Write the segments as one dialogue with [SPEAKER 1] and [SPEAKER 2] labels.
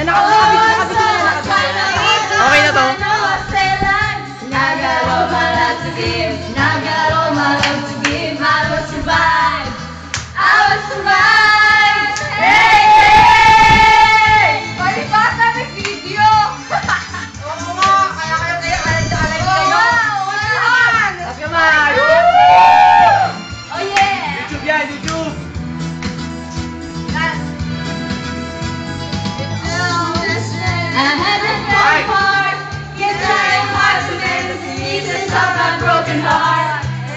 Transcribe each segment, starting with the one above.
[SPEAKER 1] Nakabit na. Okay na to.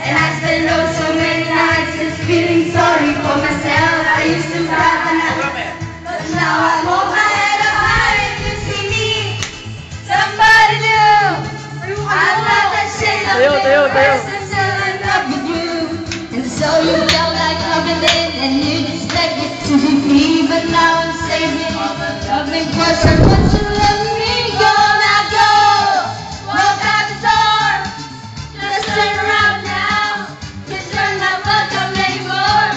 [SPEAKER 2] And I spent so many nights just feeling sorry for myself. I used to cry, but now I hold my head up high and you see me. Somebody new. I'm not ashamed of the person still in love with you. And so you felt like coming in and you expected to be me, but now I'm saving. Loving person, but you let me go. Now go. Walk out the door. Just turn around now. Cause you're not welcome anymore.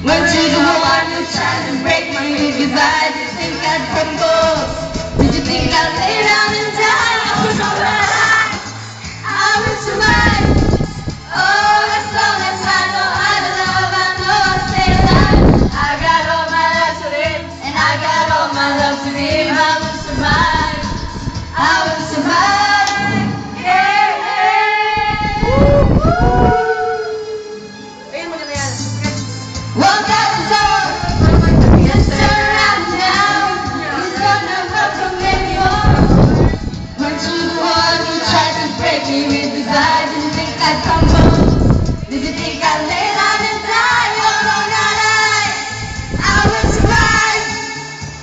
[SPEAKER 2] Weren't you the one who tried to break my goodbye? Did you think I'd crumble? Did you think I'd lay down and die? I was alright. I would survive. Oh, as long as I know how to love, I know I'll stay alive. I got all my life to live, and I got all my love to give. I will survive. I will survive. Yeah, yeah. Walk out the door. Just turn around now. You're not welcome anymore. Weren't you the one who tried to break me with goodbye? Did you think I'd crumble? Did you think I'd lay down and die? Oh no, not I will survive.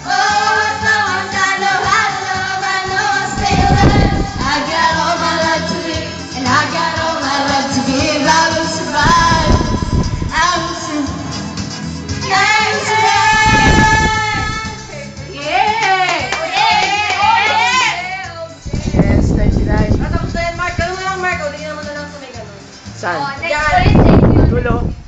[SPEAKER 2] Oh, as long as I know how to love, I know I'll stay alive. I got all my life to live, and I got all my love to give. I will survive. I will survive.
[SPEAKER 1] Yes, thank you guys.
[SPEAKER 3] Tapos na yan, Mark. Gano'n mo lang, Mark. O, tingnan mo na lang sa may gano'n.
[SPEAKER 1] Saan?
[SPEAKER 2] Next question.
[SPEAKER 1] Dulo.